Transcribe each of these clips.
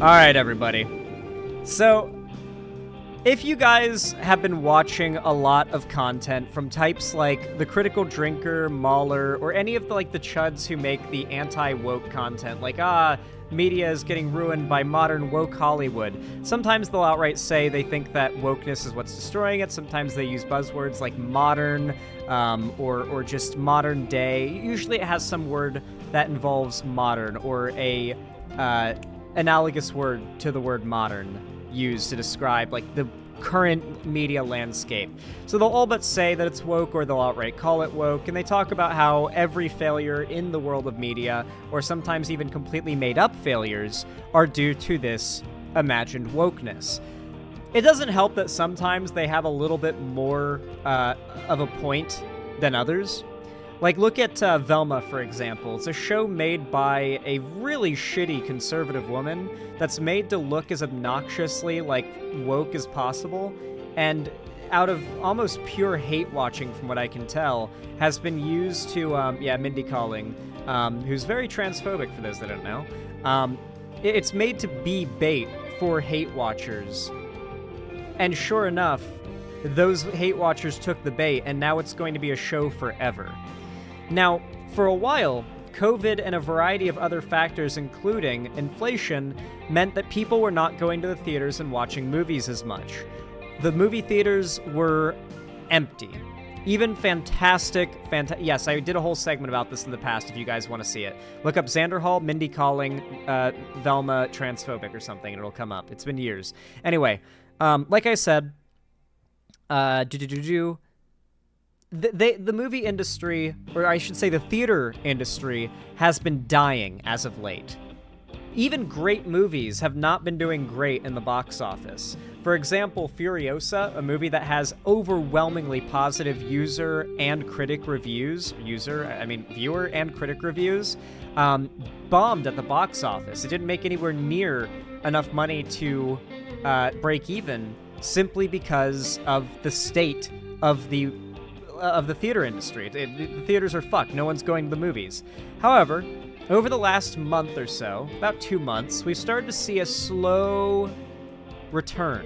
Alright, everybody. So, if you guys have been watching a lot of content from types like The Critical Drinker, Mahler, or any of the Chuds who make the anti-woke content, like, media is getting ruined by modern woke Hollywood. Sometimes they'll outright say they think that wokeness is what's destroying it. Sometimes they use buzzwords like modern, or just modern day. Usually it has some word that involves modern, or a analogous word to the word modern used to describe like the current media landscape. So they'll all but say that it's woke, or they'll outright call it woke, and they talk about how every failure in the world of media, or sometimes even completely made up failures, are due to this imagined wokeness. It doesn't help that sometimes they have a little bit more of a point than others. Like, look at Velma, for example. It's a show made by a really shitty conservative woman that's made to look as obnoxiously, woke as possible, and out of almost pure hate-watching, from what I can tell, has been used to, Mindy Kaling, who's very transphobic, for those that don't know. It's made to be bait for hate-watchers. And sure enough, those hate-watchers took the bait, and now it's going to be a show forever. Now, for a while, COVID and a variety of other factors, including inflation, meant that people were not going to the theaters and watching movies as much. The movie theaters were empty. Even yes, I did a whole segment about this in the past if you guys want to see it. Look up Xander Hall, Mindy Kaling, Velma transphobic or something, and it'll come up. It's been years. Anyway, like I said, the movie industry, or I should say the theater industry, has been dying as of late. Even great movies have not been doing great in the box office. For example, Furiosa, a movie that has overwhelmingly positive viewer and critic reviews, bombed at the box office. It didn't make anywhere near enough money to break even, simply because of the state of the theater industry. The theaters are fucked. No one's going to the movies. However, over the last month or so, about 2 months, we've started to see a slow return,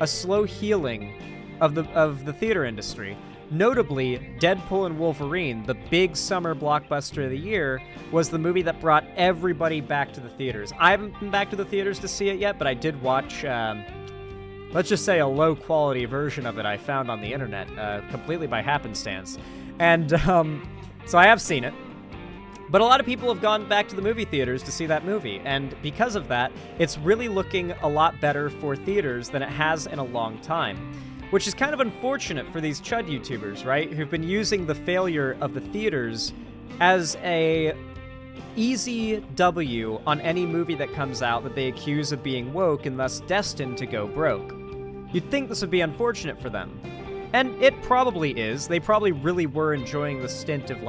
a slow healing of the theater industry. Notably, Deadpool and Wolverine, the big summer blockbuster of the year, was the movie that brought everybody back to the theaters. I haven't been back to the theaters to see it yet, but I did watch, let's just say, a low-quality version of it I found on the internet, completely by happenstance. And, so I have seen it. But a lot of people have gone back to the movie theaters to see that movie, and because of that, it's really looking a lot better for theaters than it has in a long time. Which is kind of unfortunate for these Chud YouTubers, right? Who've been using the failure of the theaters as a easy W on any movie that comes out that they accuse of being woke and thus destined to go broke. You'd think this would be unfortunate for them. And it probably is. They probably really were enjoying the stint of,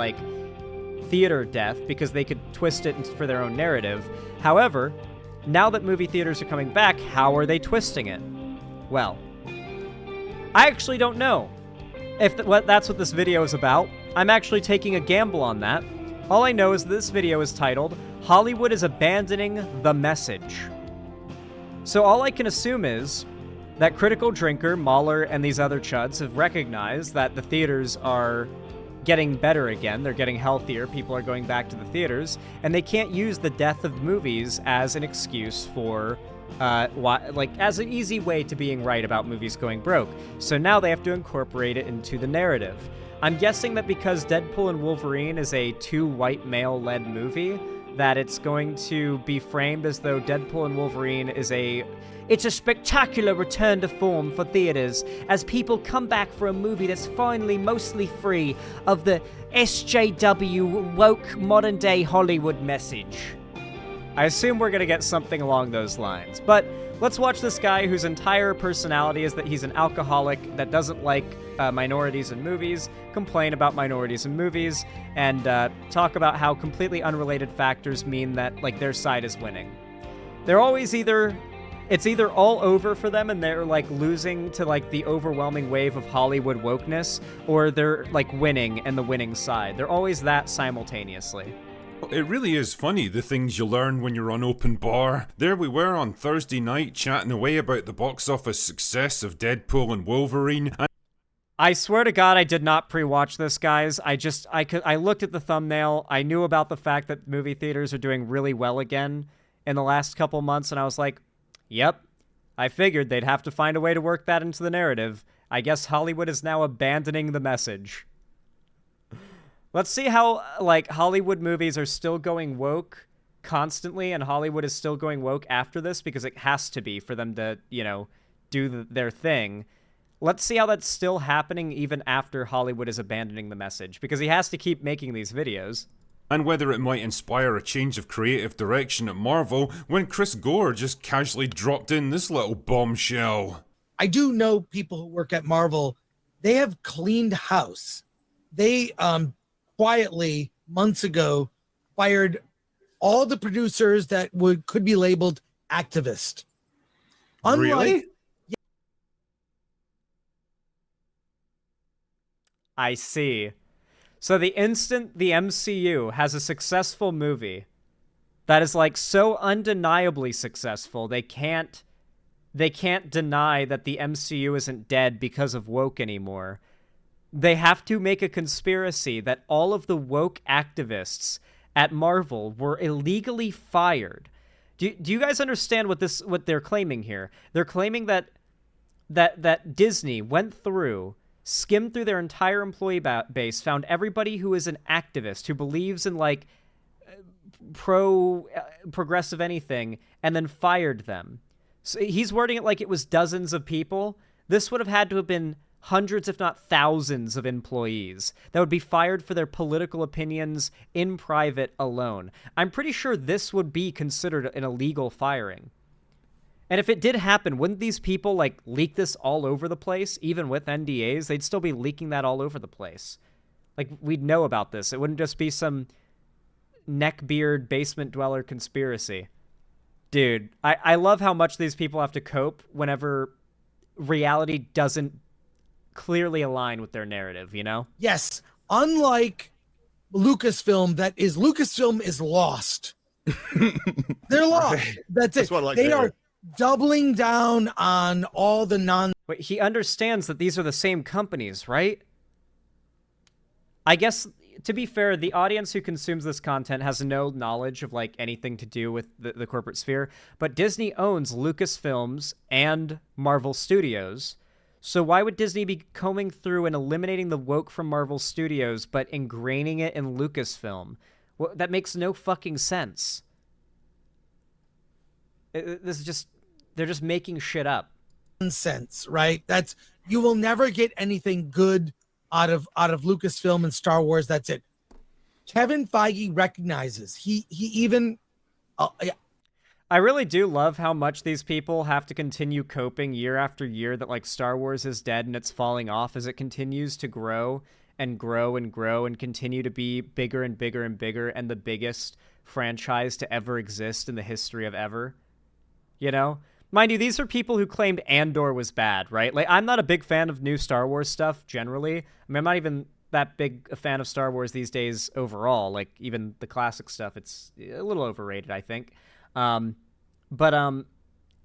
theater death because they could twist it for their own narrative. However, now that movie theaters are coming back, how are they twisting it? Well, I actually don't know if that's what this video is about. I'm actually taking a gamble on that. All I know is this video is titled, Hollywood is Abandoning the Message. So all I can assume is that Critical Drinker, Mahler, and these other Chuds have recognized that the theaters are getting better again. They're getting healthier. People are going back to the theaters, and they can't use the death of movies as an excuse for as an easy way to being right about movies going broke. So now they have to incorporate it into the narrative. I'm guessing that because Deadpool and Wolverine is a two white male-led movie, that it's going to be framed as though Deadpool and Wolverine is it's a spectacular return to form for theaters as people come back for a movie that's finally mostly free of the SJW woke modern-day Hollywood message. I assume we're going to get something along those lines, but let's watch this guy whose entire personality is that he's an alcoholic that doesn't like minorities in movies, complain about minorities in movies, and talk about how completely unrelated factors mean that, their side is winning. They're always it's either all over for them and they're, losing to, the overwhelming wave of Hollywood wokeness, or they're, winning and the winning side. They're always that simultaneously. It really is funny, the things you learn when you're on open bar. There we were on Thursday night chatting away about the box office success of Deadpool and Wolverine. I swear to God, I did not pre-watch this, guys. I looked at the thumbnail. I knew about the fact that movie theaters are doing really well again in the last couple months, and I was like, yep. I figured they'd have to find a way to work that into the narrative. I guess Hollywood is now abandoning the message. Let's see how, like, Hollywood movies are still going woke constantly, and Hollywood is still going woke after this, because it has to be for them to, you know, do their thing. Let's see how that's still happening even after Hollywood is abandoning the message, because he has to keep making these videos. And whether it might inspire a change of creative direction at Marvel when Chris Gore just casually dropped in this little bombshell. I do know people who work at Marvel. They have cleaned house. They quietly, months ago, fired all the producers that could be labeled activist. Really? I see. So the instant the MCU has a successful movie that is like so undeniably successful, they can't deny that the MCU isn't dead because of woke anymore. They have to make a conspiracy that all of the woke activists at Marvel were illegally fired. Do you guys understand what they're claiming here? They're claiming that Disney went through, skimmed through their entire employee base, found everybody who is an activist, who believes in, like, progressive anything, and then fired them. So he's wording it like it was dozens of people. This would have had to have been hundreds, if not thousands, of employees that would be fired for their political opinions in private alone. I'm pretty sure this would be considered an illegal firing. And if it did happen, wouldn't these people, like, leak this all over the place? Even with NDAs, they'd still be leaking that all over the place. Like, we'd know about this. It wouldn't just be some neckbeard basement dweller conspiracy. Dude, I love how much these people have to cope whenever reality doesn't clearly align with their narrative, you know? Yes. Unlike Lucasfilm is lost. They're lost. Right. That's it. That's what I like they to are hear. doubling down on all the Wait, he understands that these are the same companies, right? I guess, to be fair, the audience who consumes this content has no knowledge of, like, anything to do with the corporate sphere, but Disney owns Lucasfilms and Marvel Studios. So why would Disney be combing through and eliminating the woke from Marvel Studios, but ingraining it in Lucasfilm? Well, that makes no fucking sense. This is just, they're just making shit up. nonsense, right? You will never get anything good out of Lucasfilm and Star Wars. That's it. Kevin Feige recognizes he even I really do love how much these people have to continue coping year after year that, like, Star Wars is dead and it's falling off as it continues to grow and grow and grow and continue to be bigger and bigger and bigger and the biggest franchise to ever exist in the history of ever. You know? Mind you, these are people who claimed Andor was bad, right? Like, I'm not a big fan of new Star Wars stuff generally. I mean, I'm not even that big a fan of Star Wars these days overall. Like, even the classic stuff, it's a little overrated, I think.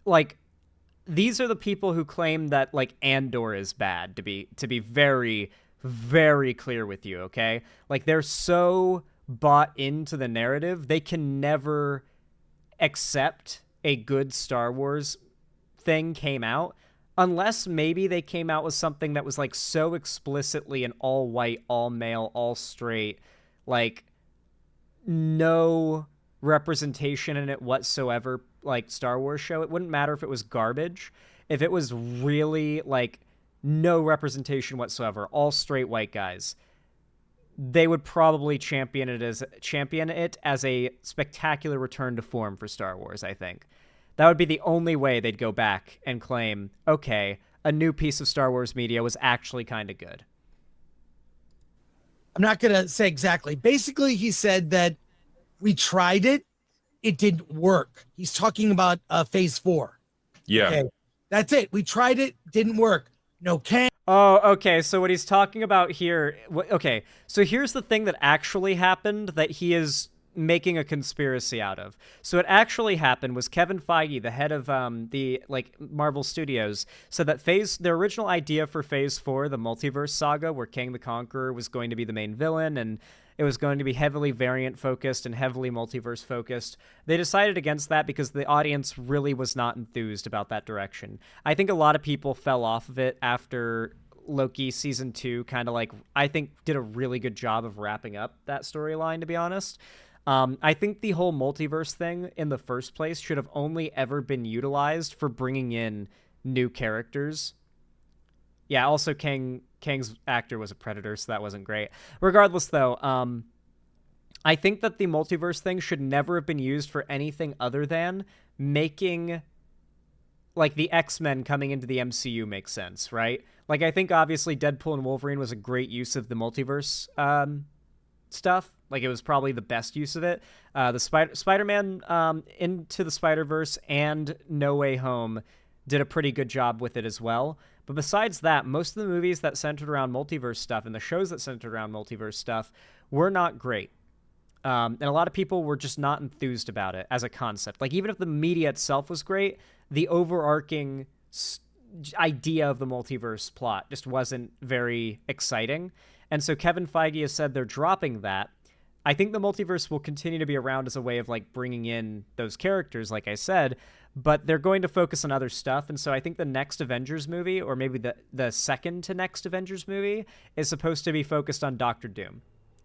Like, these are the people who claim that, like, Andor is bad, to be very, very clear with you, okay? Like, they're so bought into the narrative, they can never accept a good Star Wars thing came out unless maybe they came out with something that was, like, so explicitly an all white, all male, all straight, like, no representation in it whatsoever, like, Star Wars show. It wouldn't matter if it was garbage. If it was really, like, no representation whatsoever, all straight white guys, they would probably champion it as a spectacular return to form for Star Wars, I think. That would be the only way they'd go back and claim, okay, a new piece of Star Wars media was actually kind of good. I'm not going to say exactly. Basically, he said that we tried it. It didn't work. He's talking about phase 4. Yeah. Okay. That's it. We tried it. Didn't work. No can. Oh, okay. So what he's talking about here... Okay, so here's the thing that actually happened that he is making a conspiracy out of. So what actually happened was Kevin Feige, the head of the Marvel Studios, said that their original idea for Phase 4, the multiverse saga, where Kang the Conqueror was going to be the main villain and it was going to be heavily variant focused and heavily multiverse focused. They decided against that because the audience really was not enthused about that direction. I think a lot of people fell off of it after Loki season 2 kind of I think did a really good job of wrapping up that storyline, to be honest. I think the whole multiverse thing in the first place should have only ever been utilized for bringing in new characters. Yeah, also Kang's actor was a Predator, so that wasn't great. Regardless, though, I think that the multiverse thing should never have been used for anything other than making the X-Men coming into the MCU make sense, right? I think obviously Deadpool and Wolverine was a great use of the multiverse stuff. It was probably the best use of it. The Spider-Man Into the Spider-Verse and No Way Home did a pretty good job with it as well. But besides that, most of the movies that centered around multiverse stuff and the shows that centered around multiverse stuff were not great. And a lot of people were just not enthused about it as a concept. Even if the media itself was great, the overarching idea of the multiverse plot just wasn't very exciting. And so Kevin Feige has said they're dropping that. I think the multiverse will continue to be around as a way of bringing in those characters, like I said, but they're going to focus on other stuff. And so I think the next Avengers movie, or maybe the second to next Avengers movie, is supposed to be focused on Doctor Doom.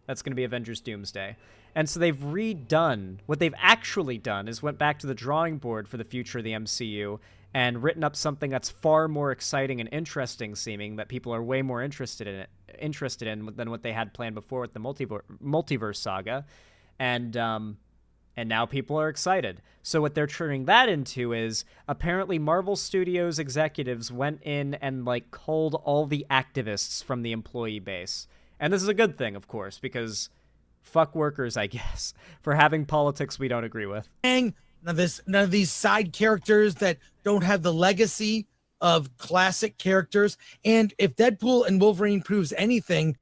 That's going to be Avengers Doomsday. And so they've redone, what they've actually done is went back to the drawing board for the future of the MCU and written up something that's far more exciting and interesting seeming, that people are way more interested in than what they had planned before with the multiverse saga. And now people are excited. So what they're turning that into is apparently Marvel Studios executives went in and culled all the activists from the employee base. And this is a good thing, of course, because fuck workers, I guess, for having politics we don't agree with. None of these side characters that don't have the legacy of classic characters. And if Deadpool and Wolverine proves anything,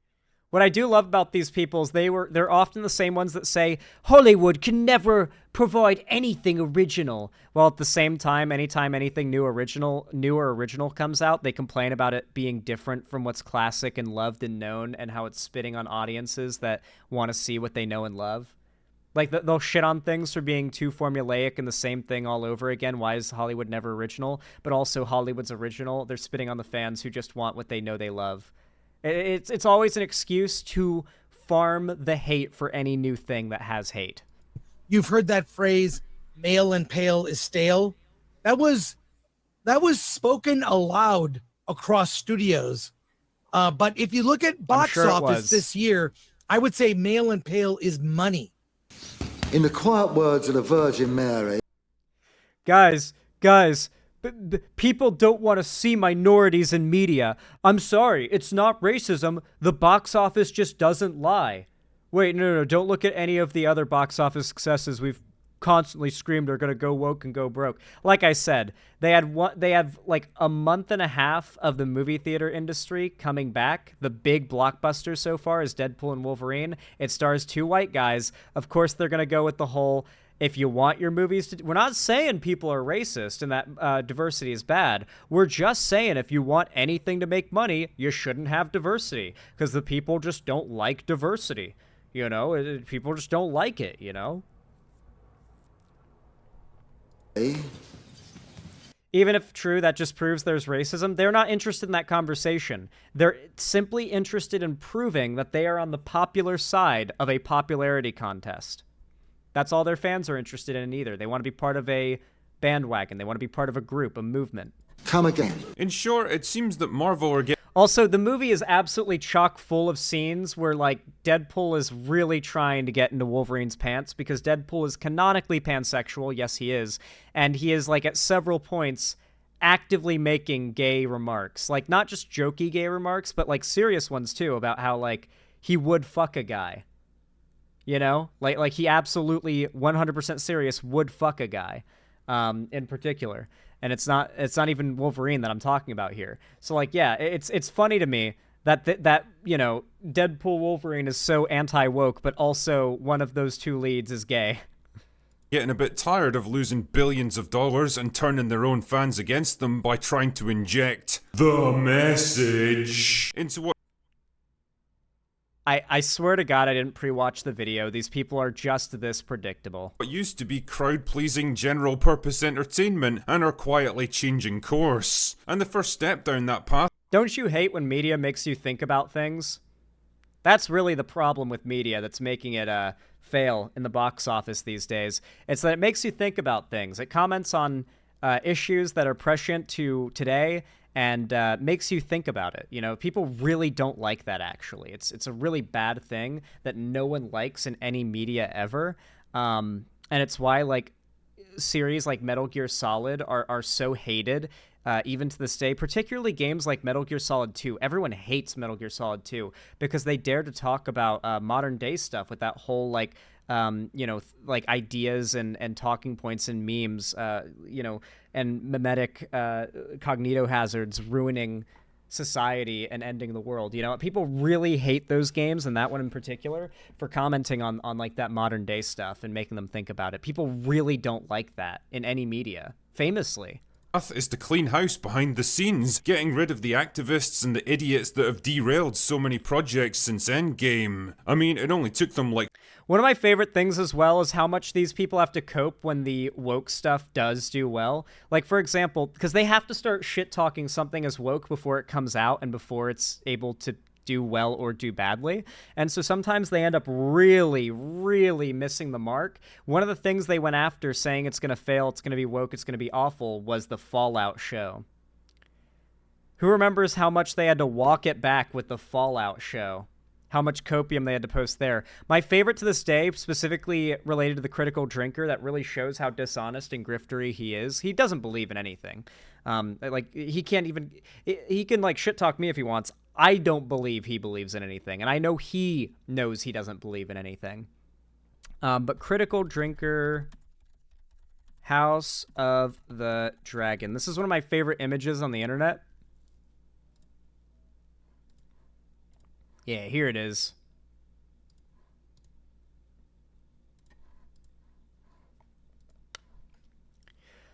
what I do love about these people is they're often the same ones that say Hollywood can never provide anything original, while at the same time, anytime anything new or original comes out, they complain about it being different from what's classic and loved and known, and how it's spitting on audiences that want to see what they know and love. They'll shit on things for being too formulaic and the same thing all over again. Why is Hollywood never original? But also Hollywood's original. They're spitting on the fans who just want what they know they love. It's always an excuse to farm the hate for any new thing that has hate. You've heard that phrase, male and pale is stale. That was spoken aloud across studios. But if you look at box office this year, I would say male and pale is money. In the quiet words of the Virgin Mary. Guys, people don't want to see minorities in media. I'm sorry, it's not racism. The box office just doesn't lie. Wait, no, don't look at any of the other box office successes we've constantly screamed are going to go woke and go broke. Like I said, they have a month and a half of the movie theater industry coming back. The big blockbuster so far is Deadpool and Wolverine. It stars 2 white guys. Of course, they're going to go with the whole, if you want your movies to... We're not saying people are racist and that diversity is bad. We're just saying if you want anything to make money, you shouldn't have diversity, because the people just don't like diversity. People just don't like it, Even if true, that just proves there's racism. They're not interested in that conversation. They're simply interested in proving that they are on the popular side of a popularity contest. That's all their fans are interested in either. They want to be part of a bandwagon. They want to be part of a group, a movement. Come again. In short, it seems that Marvel are getting... Also, the movie is absolutely chock full of scenes where, Deadpool is really trying to get into Wolverine's pants, because Deadpool is canonically pansexual. Yes, he is. And he is, at several points, actively making gay remarks. Not just jokey gay remarks, but, serious ones, too, about how, he would fuck a guy. He absolutely 100% serious would fuck a guy, in particular. And it's not even Wolverine that I'm talking about here. So yeah, it's funny to me that you know, Deadpool Wolverine is so anti-woke, but also one of those two leads is gay. Getting a bit tired of losing billions of dollars and turning their own fans against them by trying to inject the message into what I swear to God I didn't pre-watch the video. These people are just this predictable. used to be crowd-pleasing general-purpose entertainment and are quietly changing course. And the first step down that path Don't you hate when media makes you think about things? That's really the problem with media that's making it fail in the box office these days. It's that it makes you think about things. It comments on issues that are prescient to today and makes you think about it. You know, people really don't like that, actually. It's a really bad thing that no one likes in any media ever. And it's why, like, series like Metal Gear Solid are so hated even to this day, particularly games like Metal Gear Solid 2. Everyone hates Metal Gear Solid 2 because they dare to talk about modern day stuff with that whole, like, you know, like ideas and talking points and memes, you know, and mimetic cognitohazards ruining society and ending the world. You know, people really hate those games, and that one in particular, for commenting on like that modern day stuff and making them think about it. People really don't like that in any media, famously. is to clean house behind the scenes, getting rid of the activists and the idiots that have derailed so many projects since Endgame. I mean, it only took them like... One of my favorite things as well is how much these people have to cope when the woke stuff does do well. Like, for example, because they have to start shit-talking something as woke before it comes out and before it's able to do well or do badly. And so sometimes they end up really, really missing the mark. One of the things they went after saying it's going to fail, it's going to be woke, it's going to be awful, was the Fallout show. Who remembers how much they had to walk it back with the Fallout show? How much copium they had to post there. My favorite to this day, specifically related to the critical drinker, that really shows how dishonest and griftery he is. He doesn't believe in anything. Like, he can't even... He can, like, shit-talk me if he wants. I don't believe he believes in anything. And I know he knows he doesn't believe in anything. But critical drinker... House of the Dragon. This is one of my favorite images on the internet. Yeah, here it is.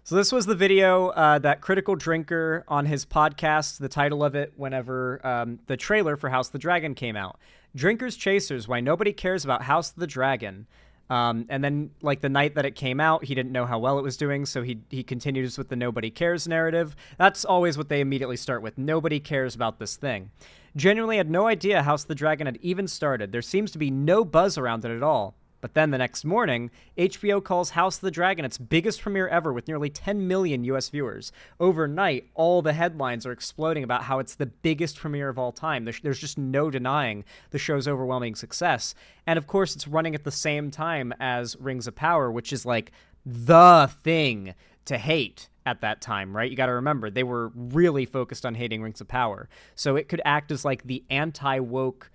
So this was the video that Critical Drinker on his podcast, the title of it, whenever the trailer for House of the Dragon came out. Drinkers Chasers, Why Nobody Cares About House of the Dragon. And then, like, the night that it came out, he didn't know how well it was doing, so he continues with the nobody cares narrative. That's always what they immediately start with. Nobody cares about this thing. Genuinely had no idea House of the Dragon had even started. There seems to be no buzz around it at all. But then the next morning, HBO calls House of the Dragon its biggest premiere ever with nearly 10 million US viewers. Overnight, all the headlines are exploding about how it's the biggest premiere of all time. There's just no denying the show's overwhelming success. And of course, it's running at the same time as Rings of Power, which is like the thing to hate at that time, right? You got to remember, they were really focused on hating Rings of Power. So it could act as like the anti-woke,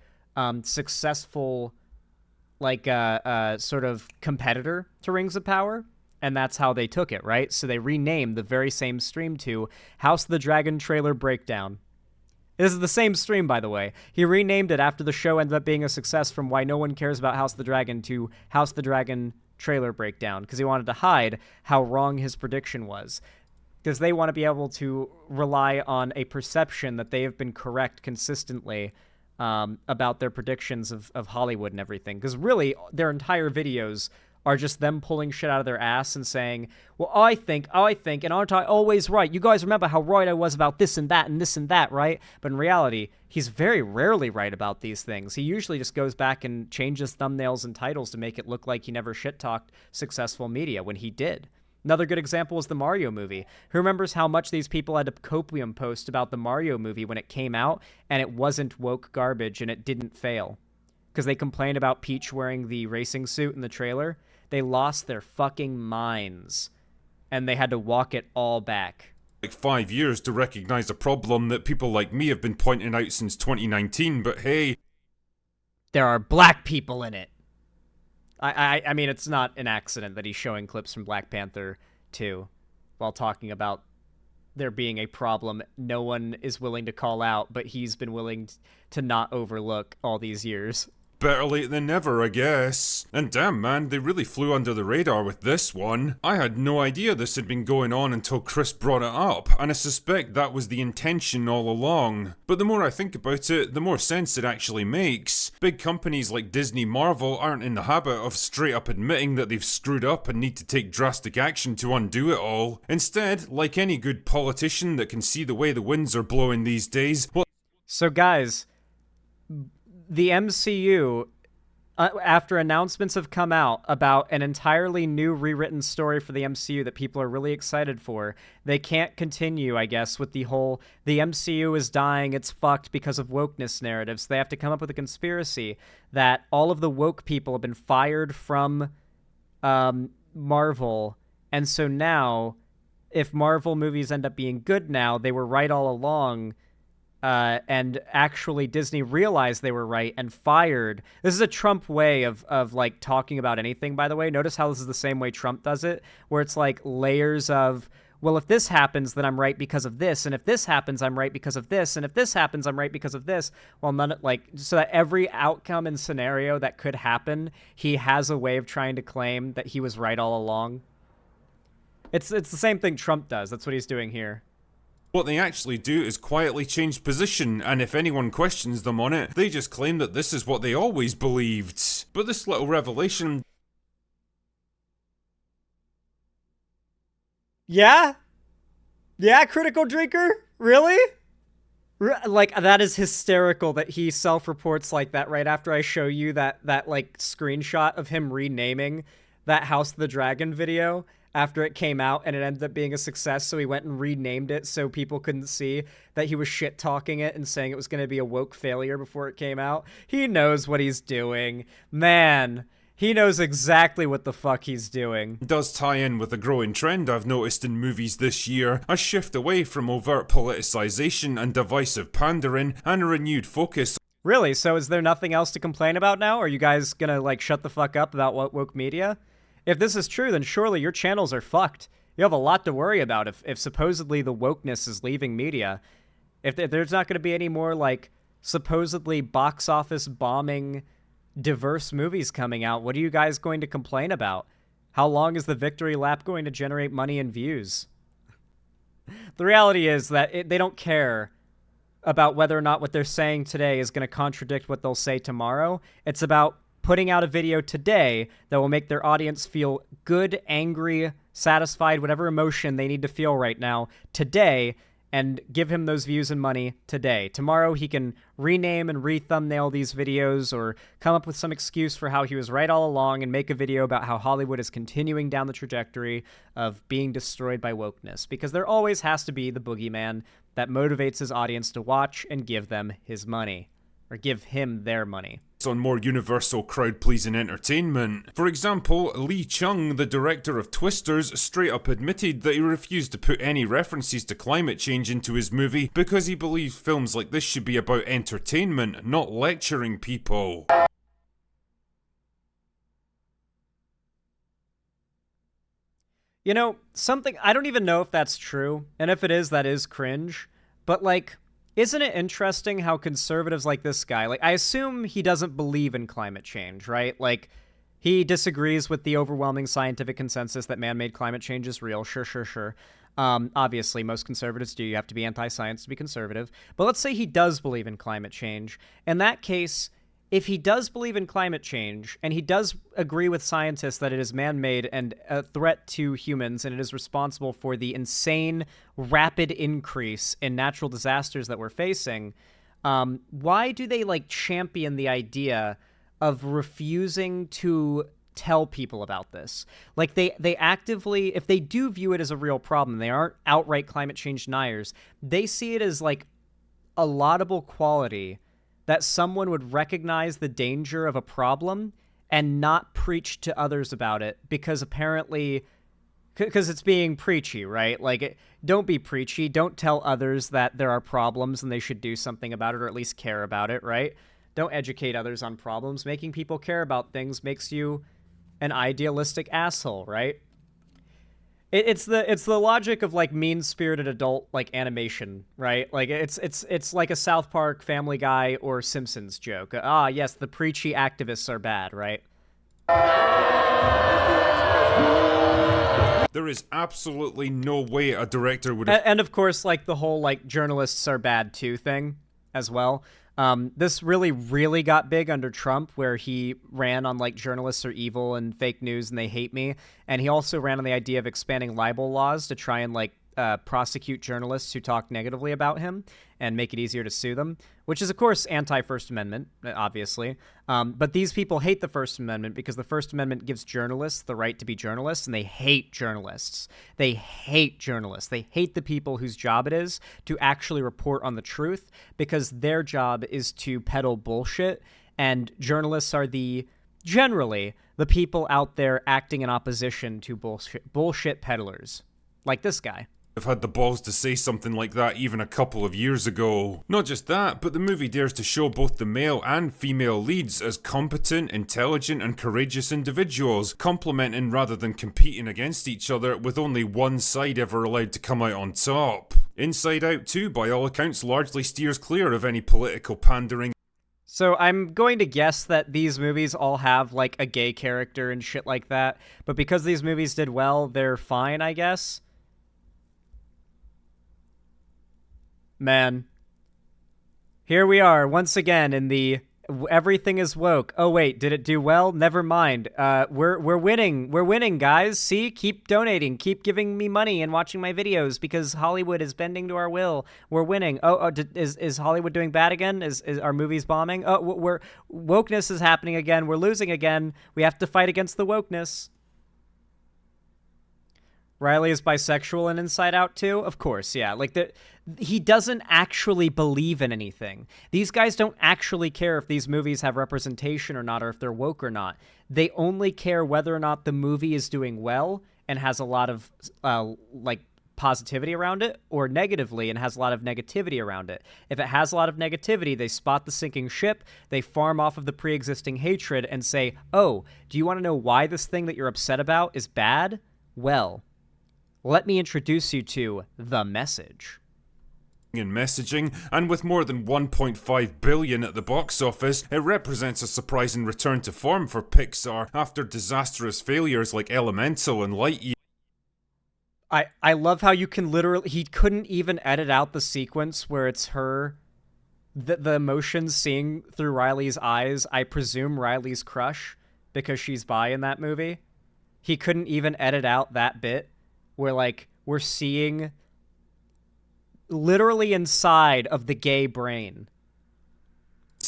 successful, like sort of competitor to Rings of Power, and that's how they took it, right? So they renamed the very same stream to House of the Dragon Trailer Breakdown. This is the same stream, by the way. He renamed it after the show ended up being a success from Why No One Cares About House of the Dragon to House of the Dragon Trailer Breakdown, because he wanted to hide how wrong his prediction was. Because they want to be able to rely on a perception that they have been correct consistently about their predictions of Hollywood and everything. Because really, their entire videos are just them pulling shit out of their ass and saying, well, I think, and aren't I always right? You guys remember how right I was about this and that and this and that, right? But in reality, he's very rarely right about these things. He usually just goes back and changes thumbnails and titles to make it look like he never shit-talked successful media when he did. Another good example is the Mario movie. Who remembers how much these people had to copium post about the Mario movie when it came out, and it wasn't woke garbage and it didn't fail? Because they complained about Peach wearing the racing suit in the trailer. They lost their fucking minds, and they had to walk it all back. Like 5 years to recognize a problem that people like me have been pointing out since 2019, but hey... There are black people in it. I mean, it's not an accident that he's showing clips from Black Panther 2 while talking about there being a problem no one is willing to call out, but he's been willing to not overlook all these years. Better late than never, I guess. And damn, man, they really flew under the radar with this one. I had no idea this had been going on until Chris brought it up, and I suspect that was the intention all along. But the more I think about it, the more sense it actually makes. Big companies like Disney, Marvel aren't in the habit of straight up admitting that they've screwed up and need to take drastic action to undo it all. Instead, like any good politician that can see the way the winds are blowing these days, So guys, the MCU, after announcements have come out about an entirely new rewritten story for the MCU that people are really excited for, they can't continue, I guess, with the MCU is dying, it's fucked because of wokeness narratives. They have to come up with a conspiracy that all of the woke people have been fired from Marvel, and so now, if Marvel movies end up being good now, they were right all along. And actually Disney realized they were right and fired. This is a Trump way of like talking about anything, by the way. Notice how this is the same way Trump does it, where it's like layers of, well, if this happens, then I'm right because of this, and if this happens, I'm right because of this, and if this happens, I'm right because of this. Well, so that every outcome and scenario that could happen, he has a way of trying to claim that he was right all along. It's the same thing Trump does. That's what he's doing here. what they actually do is quietly change position, and if anyone questions them on it, they just claim that this is what they always believed. But this little revelation... Yeah? Yeah, Critical Drinker? Really? Like, that is hysterical that he self-reports like that right after I show you that like, screenshot of him renaming that House of the Dragon video after it came out, and it ended up being a success, so he went and renamed it so people couldn't see that he was shit-talking it and saying it was going to be a woke failure before it came out. He knows what he's doing. Man, he knows exactly what the fuck he's doing. does tie in with a growing trend I've noticed in movies this year, a shift away from overt politicization and divisive pandering, and a renewed focus. Really? So is there nothing else to complain about now? Are you guys gonna, like, shut the fuck up about what woke media? If this is true, then surely your channels are fucked. You have a lot to worry about if supposedly the wokeness is leaving media. If there's not going to be any more, like, supposedly box office bombing diverse movies coming out, what are you guys going to complain about? How long is the victory lap going to generate money and views? The reality is that they don't care about whether or not what they're saying today is going to contradict what they'll say tomorrow. It's about putting out a video today that will make their audience feel good, angry, satisfied, whatever emotion they need to feel right now today, and give him those views and money today. Tomorrow he can rename and re-thumbnail these videos or come up with some excuse for how he was right all along and make a video about how Hollywood is continuing down the trajectory of being destroyed by wokeness. Because there always has to be the boogeyman that motivates his audience to watch and give them his money. Or give him their money. On more universal crowd-pleasing entertainment. For example, Lee Chung, the director of Twisters, straight up admitted that he refused to put any references to climate change into his movie because he believes films like this should be about entertainment, not lecturing people. You know, something, I don't even know if that's true, and if it is, that is cringe, but like, isn't it interesting how conservatives like this guy, like, I assume he doesn't believe in climate change, right? Like, he disagrees with the overwhelming scientific consensus that man-made climate change is real. Sure. Obviously, most conservatives do. You have to be anti-science to be conservative. But let's say he does believe in climate change. In that case, if he does believe in climate change, and he does agree with scientists that it is man-made and a threat to humans, and it is responsible for the insane, rapid increase in natural disasters that we're facing, why do they, like, champion the idea of refusing to tell people about this? Like, they actively, if they do view it as a real problem, they aren't outright climate change deniers, they see it as, like, a laudable quality that someone would recognize the danger of a problem and not preach to others about it because apparently, because it's being preachy, right? Like, don't be preachy. Don't tell others that there are problems and they should do something about it or at least care about it, right? Don't educate others on problems. Making people care about things makes you an idealistic asshole, right? It's the logic of like mean-spirited adult like animation, right? Like it's like a South Park, Family Guy, or Simpsons joke. Ah, yes, the preachy activists are bad, right? There is absolutely no way a director would have. And of course, like the whole like journalists are bad too thing as well. This really got big under Trump, where he ran on like journalists are evil and fake news and they hate me. And he also ran on the idea of expanding libel laws to try and like prosecute journalists who talk negatively about him and make it easier to sue them, which is, of course, anti-First Amendment, obviously. But these people hate the First Amendment because the First Amendment gives journalists the right to be journalists, and they hate journalists. They hate journalists. They hate the people whose job it is to actually report on the truth, because their job is to peddle bullshit, and journalists are generally the people out there acting in opposition to bullshit peddlers, like this guy. Have had the balls to say something like that even a couple of years ago. Not just that, but the movie dares to show both the male and female leads as competent, intelligent, and courageous individuals, complementing rather than competing against each other, with only one side ever allowed to come out on top. Inside Out 2, by all accounts, largely steers clear of any political pandering. So I'm going to guess that these movies all have like a gay character and shit like that, but because these movies did well, they're fine, I guess. Man, here we are once again in the everything is woke. Oh wait, did it do well? Never mind. We're winning, guys. See, keep donating, keep giving me money and watching my videos because Hollywood is bending to our will. We're winning. Is Hollywood doing bad again? Is our movies bombing? Wokeness is happening again. We're losing again. We have to fight against the wokeness. Riley is bisexual in Inside Out too? Of course, yeah. Like, he doesn't actually believe in anything. These guys don't actually care if these movies have representation or not, or if they're woke or not. They only care whether or not the movie is doing well and has a lot of, positivity around it, or negatively and has a lot of negativity around it. If it has a lot of negativity, they spot the sinking ship, they farm off of the pre-existing hatred and say, oh, do you want to know why this thing that you're upset about is bad? Well, let me introduce you to The Message. In messaging, and with more than 1.5 billion at the box office, it represents a surprising return to form for Pixar after disastrous failures like Elemental and Lightyear. I love how you can literally, he couldn't even edit out the sequence where it's her, the emotions seeing through Riley's eyes, I presume Riley's crush, because she's bi in that movie. He couldn't even edit out that bit where, like, we're seeing literally inside of the gay brain.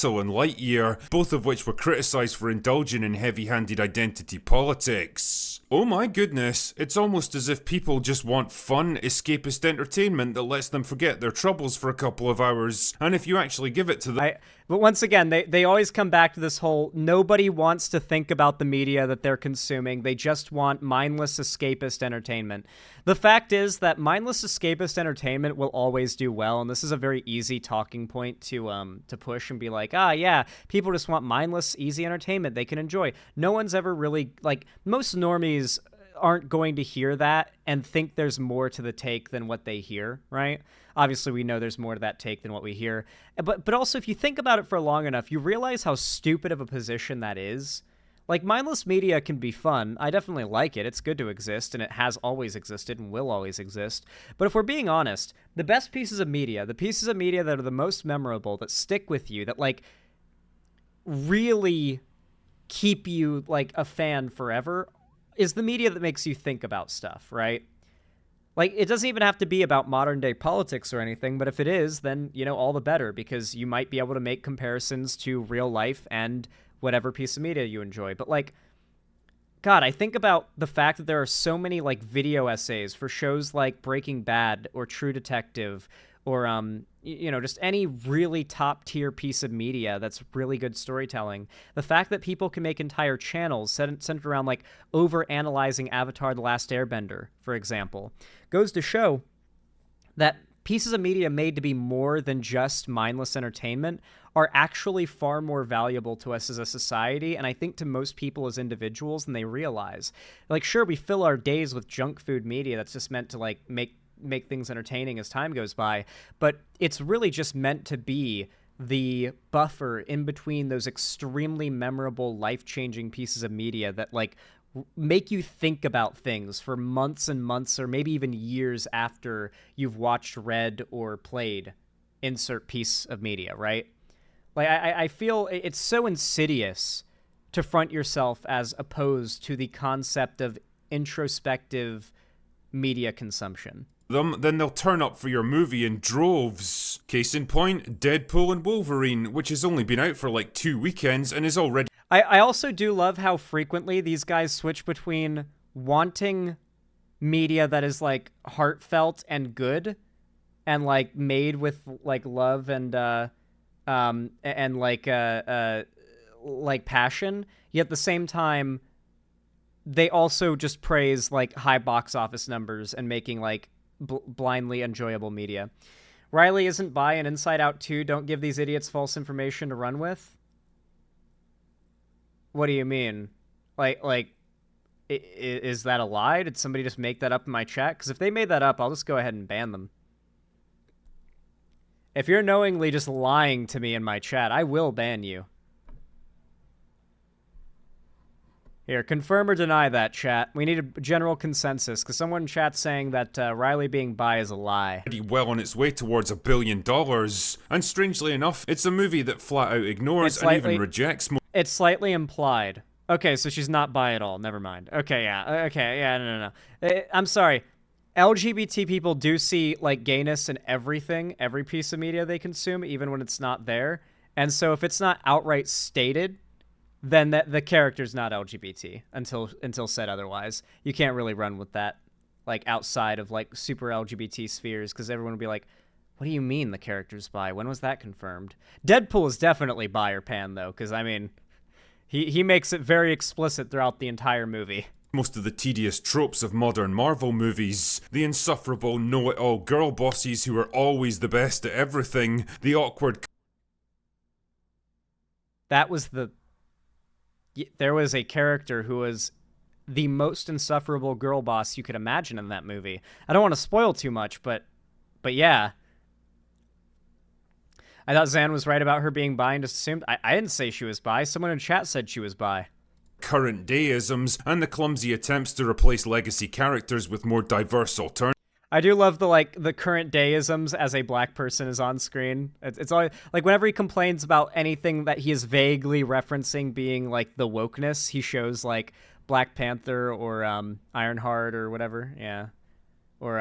And Lightyear, both of which were criticised for indulging in heavy-handed identity politics. Oh my goodness, it's almost as if people just want fun, escapist entertainment that lets them forget their troubles for a couple of hours, and if you actually give it to them... But once again, they always come back to this whole, nobody wants to think about the media that they're consuming, they just want mindless escapist entertainment. The fact is that mindless escapist entertainment will always do well, and this is a very easy talking point to push and be like, yeah, people just want mindless, easy entertainment they can enjoy. No one's ever really, like, most normies aren't going to hear that and think there's more to the take than what they hear, right? Obviously, we know there's more to that take than what we hear. But also, if you think about it for long enough, you realize how stupid of a position that is. Like, mindless media can be fun. I definitely like it. It's good to exist, and it has always existed and will always exist. But if we're being honest, the best pieces of media, the pieces of media that are the most memorable, that stick with you, that, like, really keep you, like, a fan forever, is the media that makes you think about stuff, right? Like, it doesn't even have to be about modern day politics or anything, but if it is, then, you know, all the better, because you might be able to make comparisons to real life and whatever piece of media you enjoy. But, like, God, I think about the fact that there are so many, like, video essays for shows like Breaking Bad or True Detective or, you know, just any really top-tier piece of media that's really good storytelling. The fact that people can make entire channels centered around, like, over-analyzing Avatar: The Last Airbender, for example, goes to show that pieces of media made to be more than just mindless entertainment are actually far more valuable to us as a society, and I think to most people as individuals than they realize. Like, sure, we fill our days with junk food media that's just meant to, like, make things entertaining as time goes by, but it's really just meant to be the buffer in between those extremely memorable, life-changing pieces of media that, like, make you think about things for months and months or maybe even years after you've watched, read, or played insert piece of media, right? Like, I feel it's so insidious to front yourself as opposed to the concept of introspective media consumption. Then they'll turn up for your movie in droves. Case in point, Deadpool and Wolverine, which has only been out for like 2 weekends and is already... I also do love how frequently these guys switch between wanting media that is, like, heartfelt and good and, like, made with, like, love and like passion, yet at the same time they also just praise, like, high box office numbers and making, like, blindly enjoyable media. Riley isn't bi and Inside Out 2 don't give these idiots false information to run with. What do you mean? Like, is that a lie? Did somebody just make that up in my chat? Because if they made that up, I'll just go ahead and ban them. If you're knowingly just lying to me in my chat, I will ban you. Here, confirm or deny that, chat. We need a general consensus, because someone in chat's saying that Riley being bi is a lie. well on its way towards $1 billion. And strangely enough, it's a movie that flat out ignores and even rejects more. It's slightly implied. Okay, so she's not bi at all. Never mind. Okay, yeah. No. I'm sorry. LGBT people do see, like, gayness in everything, every piece of media they consume, even when it's not there. And so if it's not outright stated, then the character's not LGBT until said otherwise. You can't really run with that, like, outside of, like, super LGBT spheres, because everyone would be like, what do you mean the character's bi? When was that confirmed? Deadpool is definitely bi or pan, though, because, I mean, he makes it very explicit throughout the entire movie. Most of the tedious tropes of modern Marvel movies. The insufferable know-it-all girl bosses who are always the best at everything. The awkward... There was a character who was the most insufferable girl boss you could imagine in that movie. I don't want to spoil too much, but yeah. I thought Zan was right about her being bi and just assumed. I didn't say she was bi. Someone in chat said she was bi. Current day-isms and the clumsy attempts to replace legacy characters with more diverse alternatives. I do love the current day-isms as a black person is on screen. It's always, like, whenever he complains about anything that he is vaguely referencing being, like, the wokeness, he shows, like, Black Panther or Ironheart or whatever, yeah, or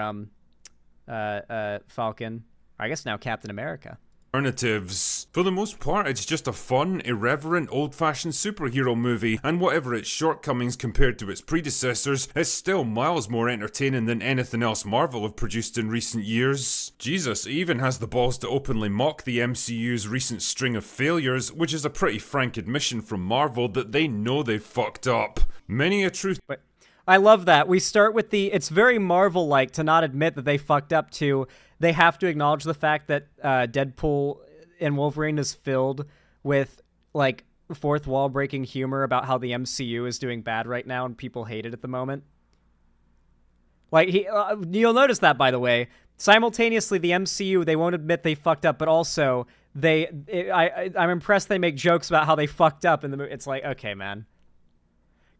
Falcon, or I guess now Captain America. Alternatives. For the most part, it's just a fun, irreverent, old-fashioned superhero movie, and whatever its shortcomings compared to its predecessors, it's still miles more entertaining than anything else Marvel have produced in recent years. Jesus, it even has the balls to openly mock the MCU's recent string of failures, which is a pretty frank admission from Marvel that they know they've fucked up. Many a truth... But I love that. We start with it's very Marvel-like to not admit that they fucked up to... They have to acknowledge the fact that Deadpool and Wolverine is filled with, like, fourth wall breaking humor about how the MCU is doing bad right now and people hate it at the moment. Like, you'll notice that, by the way. Simultaneously, the MCU, they won't admit they fucked up, but also I'm impressed they make jokes about how they fucked up in the movie. It's like, okay, man.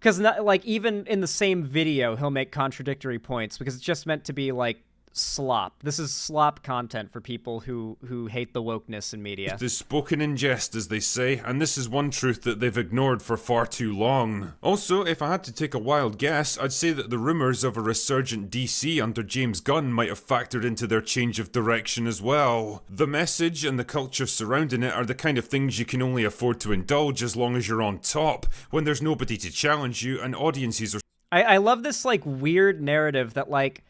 Because, like, even in the same video, he'll make contradictory points because it's just meant to be, like, slop. This is slop content for people who hate the wokeness in media. It is spoken in jest, as they say, and this is one truth that they've ignored for far too long. Also, if I had to take a wild guess, I'd say that the rumours of a resurgent DC under James Gunn might have factored into their change of direction as well. The message and the culture surrounding it are the kind of things you can only afford to indulge as long as you're on top, when there's nobody to challenge you and audiences are... I love this, like, weird narrative that, like,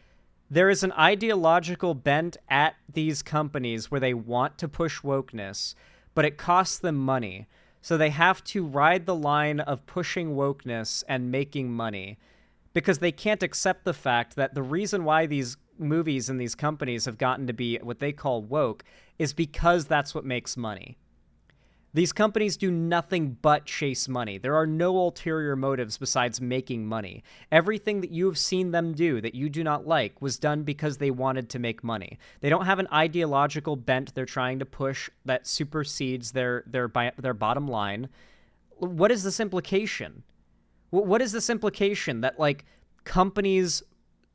there is an ideological bent at these companies where they want to push wokeness, but it costs them money. So they have to ride the line of pushing wokeness and making money because they can't accept the fact that the reason why these movies and these companies have gotten to be what they call woke is because that's what makes money. These companies do nothing but chase money. There are no ulterior motives besides making money. Everything that you have seen them do that you do not like was done because they wanted to make money. They don't have an ideological bent they're trying to push that supersedes their bottom line. What is this implication? What is this implication that, like, companies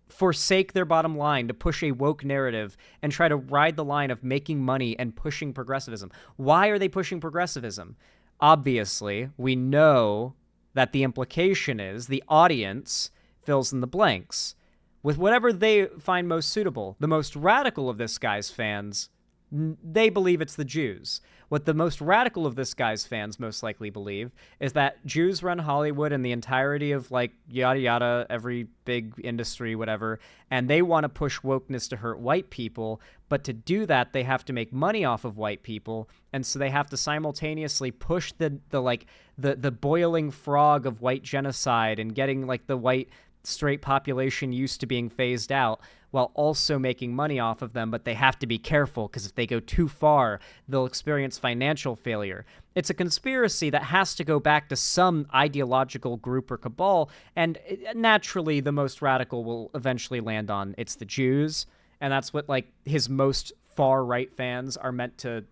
forsake their bottom line to push a woke narrative and try to ride the line of making money and pushing progressivism? Why are they pushing progressivism? Obviously, we know that the implication is the audience fills in the blanks with whatever they find most suitable. The most radical of this guy's fans, they believe it's the Jews. What the most radical of this guy's fans most likely believe is that Jews run Hollywood and the entirety of, like, yada yada, every big industry, whatever, and they want to push wokeness to hurt white people, but to do that, they have to make money off of white people, and so they have to simultaneously push the boiling frog of white genocide and getting, like, the white straight population used to being phased out, while also making money off of them, but they have to be careful because if they go too far, they'll experience financial failure. It's a conspiracy that has to go back to some ideological group or cabal, and naturally the most radical will eventually land on it's the Jews, and that's what, like, his most far-right fans are meant to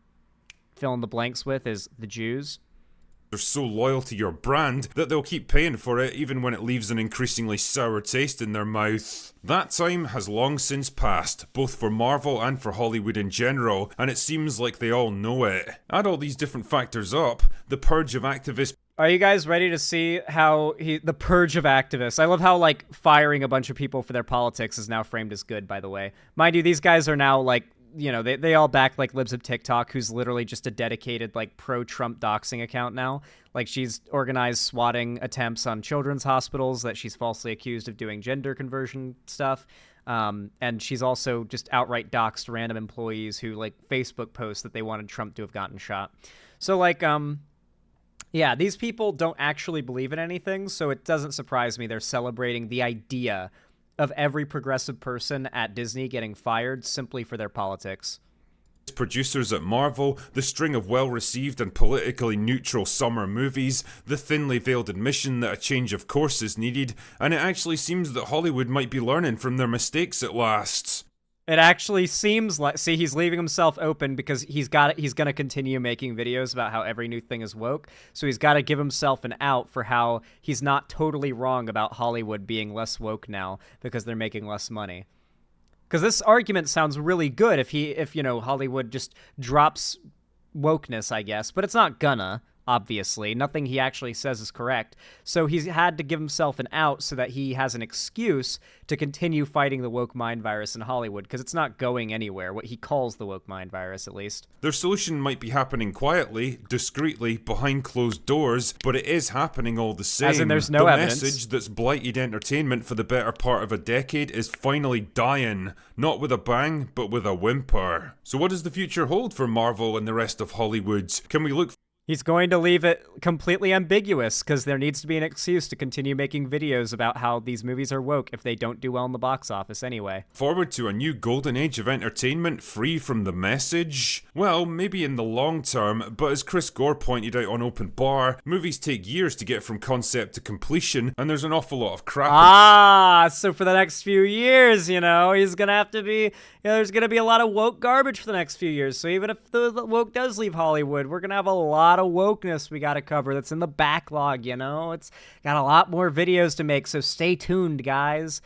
fill in the blanks with, is the Jews. They're so loyal to your brand that they'll keep paying for it even when it leaves an increasingly sour taste in their mouth. That time has long since passed, both for Marvel and for Hollywood in general, and it seems like they all know it. Add all these different factors up, the purge of activists. Are you guys ready to see how the purge of activists? I love how, like, firing a bunch of people for their politics is now framed as good, by the way. Mind you, these guys are now, like, you know, they all back, like, Libs of TikTok, who's literally just a dedicated, like, pro-Trump doxing account now. Like, she's organized swatting attempts on children's hospitals that she's falsely accused of doing gender conversion stuff. And she's also just outright doxed random employees who, like, Facebook posts that they wanted Trump to have gotten shot. So, like, yeah, these people don't actually believe in anything, so it doesn't surprise me they're celebrating the idea of every progressive person at Disney getting fired simply for their politics. Producers at Marvel, the string of well-received and politically neutral summer movies, the thinly veiled admission that a change of course is needed, and it actually seems that Hollywood might be learning from their mistakes at last. It actually seems like, see, he's leaving himself open because he's going to continue making videos about how every new thing is woke. So he's got to give himself an out for how he's not totally wrong about Hollywood being less woke now because they're making less money. Because this argument sounds really good if, you know, Hollywood just drops wokeness, I guess, but it's not gonna. Obviously, nothing he actually says is correct. So he's had to give himself an out so that he has an excuse to continue fighting the woke mind virus in Hollywood, because it's not going anywhere, what he calls the woke mind virus, at least. Their solution might be happening quietly, discreetly, behind closed doors, but it is happening all the same. As in there's no evidence. The message that's blighted entertainment for the better part of a decade is finally dying. Not with a bang, but with a whimper. So what does the future hold for Marvel and the rest of Hollywood? Can we look He's going to leave it completely ambiguous because there needs to be an excuse to continue making videos about how these movies are woke if they don't do well in the box office anyway. forward to a new golden age of entertainment free from the message? Well, maybe in the long term, but as Chris Gore pointed out on Open Bar, movies take years to get from concept to completion, and there's an awful lot of crap. So for the next few years, you know, he's gonna have to be, you know, there's gonna be a lot of woke garbage for the next few years. So even if the woke does leave Hollywood, we're gonna have a lot of wokeness we gotta cover that's in the backlog, you know? It's got a lot more videos to make, so stay tuned, guys.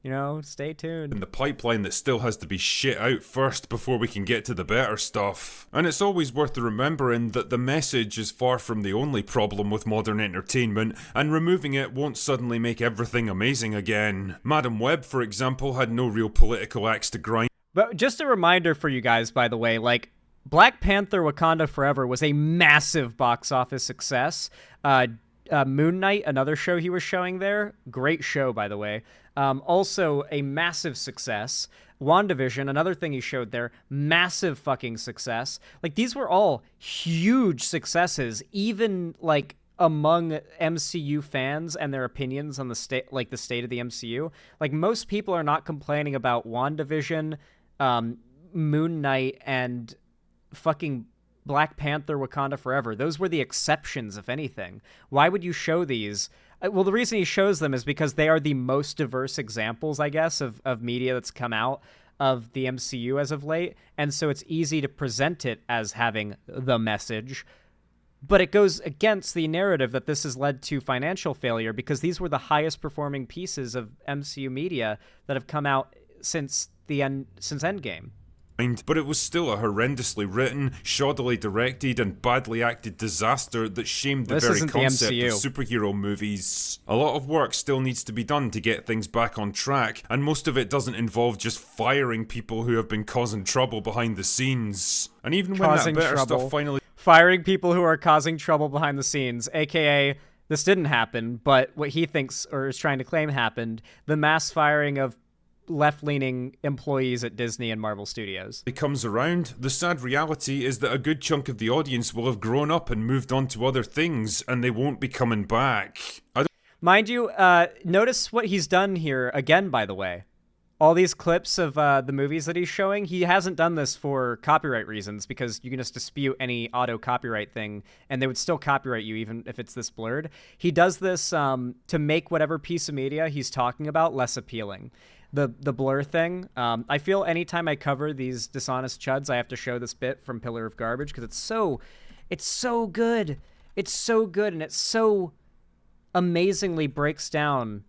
You know, stay tuned. In the pipeline that still has to be shit out first before we can get to the better stuff. And it's always worth remembering that the message is far from the only problem with modern entertainment, and removing it won't suddenly make everything amazing again. Madam Web, for example, had no real political axe to grind. But just a reminder for you guys, by the way, like, Black Panther Wakanda Forever was a massive box office success. Moon Knight, another show he was showing there, great show, by the way. Also a massive success. WandaVision, another thing he showed there, massive fucking success. Like, these were all huge successes, even, like, among MCU fans and their opinions on the state of the MCU. Like, most people are not complaining about WandaVision, Moon Knight, and fucking Black Panther Wakanda Forever. Those were the exceptions, if anything. Why would you show these? Well, the reason he shows them is because they are the most diverse examples, I guess, of media that's come out of the MCU as of late. And so it's easy to present it as having the message. But it goes against the narrative that this has led to financial failure, because these were the highest performing pieces of MCU media that have come out since Endgame. But it was still a horrendously written, shoddily directed, and badly acted disaster that shamed the very concept of superhero movies. A lot of work still needs to be done to get things back on track, and most of it doesn't involve just firing people who have been causing trouble behind the scenes. And even when that better stuff finally... Firing people who are causing trouble behind the scenes, aka this didn't happen, but what he thinks or is trying to claim happened, the mass firing of left-leaning employees at Disney and Marvel Studios. It comes around, the sad reality is that a good chunk of the audience will have grown up and moved on to other things, and they won't be coming back. Mind you, notice what he's done here again, by the way. All these clips of the movies that he's showing, he hasn't done this for copyright reasons, because you can just dispute any auto copyright thing and they would still copyright you even if it's this blurred. He does this to make whatever piece of media he's talking about less appealing. The blur thing, I feel anytime I cover these dishonest chuds, I have to show this bit from Pillar of Garbage, because it's so good. It's so good, and it so amazingly breaks down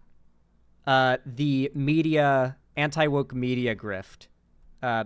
the media... anti-woke media grift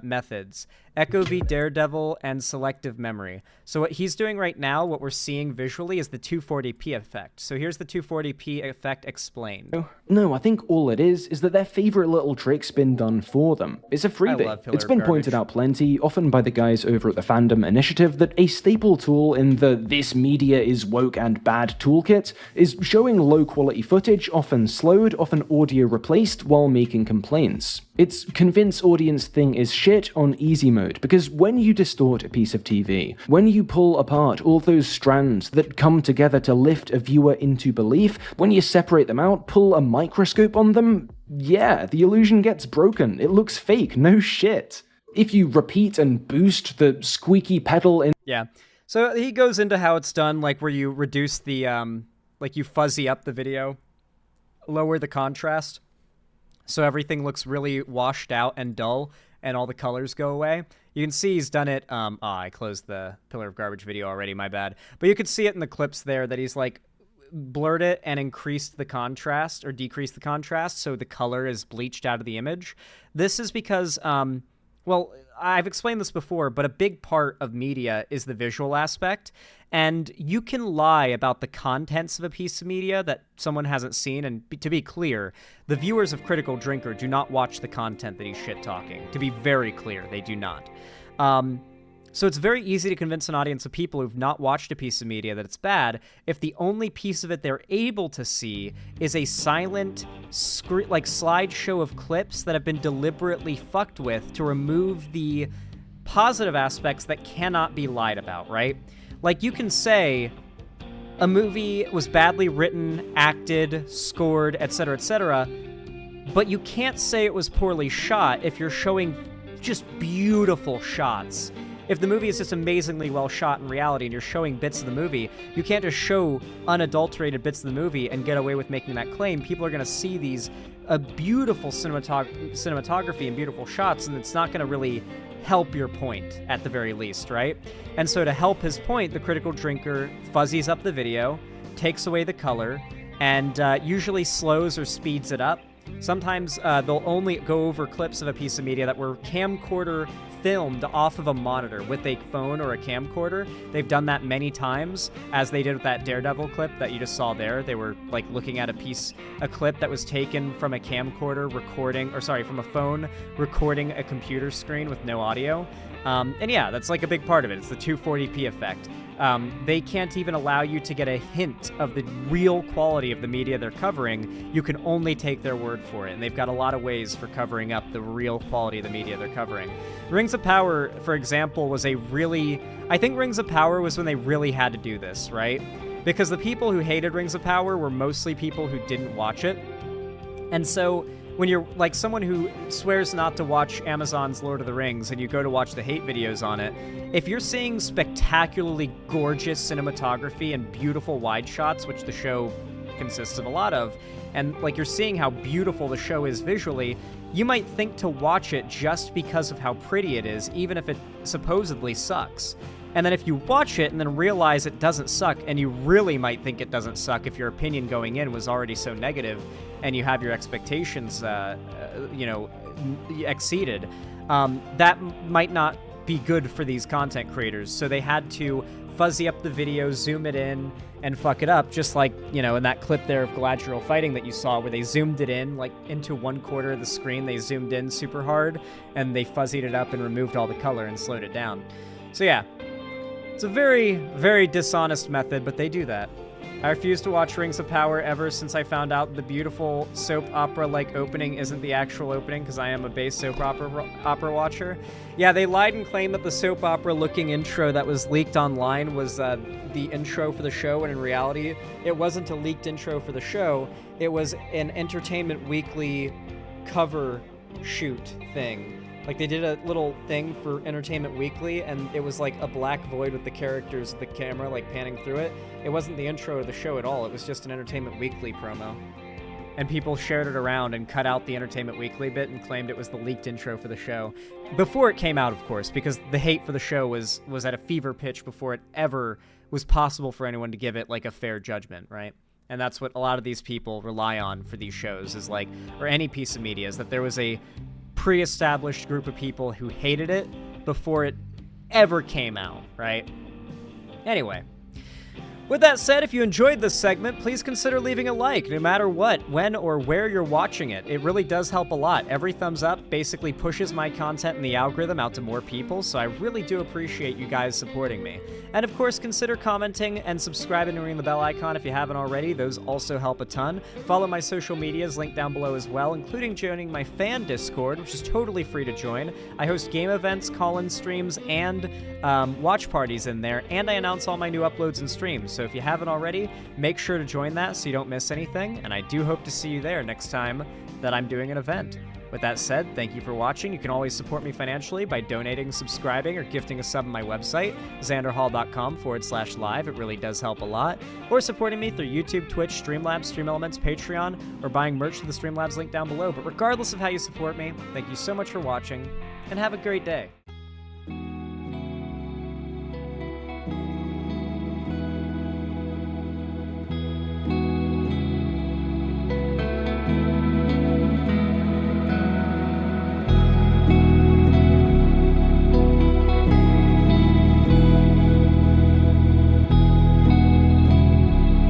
methods. Echo v. Daredevil and selective memory. So what he's doing right now, what we're seeing visually, is the 240p effect. So here's the 240p effect explained. No, I think all it is that their favorite little trick's been done for them. It's a freebie. It's been pointed out plenty, often by the guys over at the Fandom Initiative, that a staple tool in the "this media is woke and bad" toolkit is showing low-quality footage, often slowed, often audio replaced, while making complaints. Its convince audience thing is shit on easy mode, because when you distort a piece of TV, when you pull apart all those strands that come together to lift a viewer into belief, when you separate them out, pull a microscope on them, yeah, the illusion gets broken. It looks fake, no shit. If you repeat and boost the squeaky pedal in... Yeah, so he goes into how it's done, like where you reduce the, like you fuzzy up the video, lower the contrast, so everything looks really washed out and dull, and all the colors go away. You can see he's done it, I closed the Pillar of Garbage video already, my bad. But you could see it in the clips there that he's like blurred it and increased the contrast or decreased the contrast so the color is bleached out of the image. This is because, well, I've explained this before, but a big part of media is the visual aspect. And you can lie about the contents of a piece of media that someone hasn't seen. And to be clear, the viewers of Critical Drinker do not watch the content that he's shit-talking. To be very clear, they do not. So it's very easy to convince an audience of people who've not watched a piece of media that it's bad if the only piece of it they're able to see is a silent slideshow of clips that have been deliberately fucked with to remove the positive aspects that cannot be lied about, right? Like, you can say a movie was badly written, acted, scored, etc., but you can't say it was poorly shot if you're showing just beautiful shots. If the movie is just amazingly well shot in reality and you're showing bits of the movie, you can't just show unadulterated bits of the movie and get away with making that claim. People are going to see these beautiful cinematography and beautiful shots, and it's not going to really help your point, at the very least, right? And so to help his point, the Critical Drinker fuzzies up the video, takes away the color, and usually slows or speeds it up. Sometimes they'll only go over clips of a piece of media that were camcorder filmed off of a monitor with a phone or a camcorder. They've done that many times, as they did with that Daredevil clip that you just saw there. They were like looking at a clip that was taken from a camcorder from a phone recording a computer screen with no audio. And yeah, that's like a big part of it. It's the 240p effect. They can't even allow you to get a hint of the real quality of the media they're covering. You can only take their word for it, and they've got a lot of ways for covering up the real quality of the media they're covering. Rings of Power, for example, I think Rings of Power was when they really had to do this, right? because the people who hated Rings of Power were mostly people who didn't watch it. And so when you're like someone who swears not to watch Amazon's Lord of the Rings and you go to watch the hate videos on it, if you're seeing spectacularly gorgeous cinematography and beautiful wide shots, which the show consists of a lot of, and like you're seeing how beautiful the show is visually, you might think to watch it just because of how pretty it is, even if it supposedly sucks. And then if you watch it and then realize it doesn't suck, and you really might think it doesn't suck if your opinion going in was already so negative and you have your expectations, exceeded, that might not be good for these content creators. So they had to fuzzy up the video, zoom it in, and fuck it up, just like, in that clip there of Galadriel fighting that you saw where they zoomed it in, like, into 1/4 of the screen. They zoomed in super hard, and they fuzzied it up and removed all the color and slowed it down. So yeah, it's a very, very dishonest method, but they do that. I refuse to watch Rings of Power ever since I found out the beautiful soap opera-like opening isn't the actual opening, because I am a base soap opera watcher. Yeah, they lied and claimed that the soap opera-looking intro that was leaked online was the intro for the show, and in reality, it wasn't a leaked intro for the show. It was an Entertainment Weekly cover shoot thing. Like, they did a little thing for Entertainment Weekly, and it was like a black void with the characters of the camera, like, panning through it. It wasn't the intro of the show at all. It was just an Entertainment Weekly promo. And people shared it around and cut out the Entertainment Weekly bit and claimed it was the leaked intro for the show. Before it came out, of course, because the hate for the show was at a fever pitch before it ever was possible for anyone to give it, like, a fair judgment, right? And that's what a lot of these people rely on for these shows, is like, or any piece of media, is that there was a pre-established group of people who hated it before it ever came out, right? Anyway, with that said, if you enjoyed this segment, please consider leaving a like, no matter what, when, or where you're watching it. It really does help a lot. Every thumbs up basically pushes my content in the algorithm out to more people, so I really do appreciate you guys supporting me. And of course, consider commenting and subscribing and ringing the bell icon if you haven't already. Those also help a ton. Follow my social medias, linked down below as well, including joining my fan Discord, which is totally free to join. I host game events, call-in streams, and watch parties in there, and I announce all my new uploads and streams. So if you haven't already, make sure to join that so you don't miss anything, and I do hope to see you there next time that I'm doing an event. With that said, thank you for watching. You can always support me financially by donating, subscribing, or gifting a sub on my website, xanderhall.com/live. It really does help a lot. Or supporting me through YouTube, Twitch, Streamlabs, StreamElements, Patreon, or buying merch to the Streamlabs link down below. But regardless of how you support me, thank you so much for watching, and have a great day.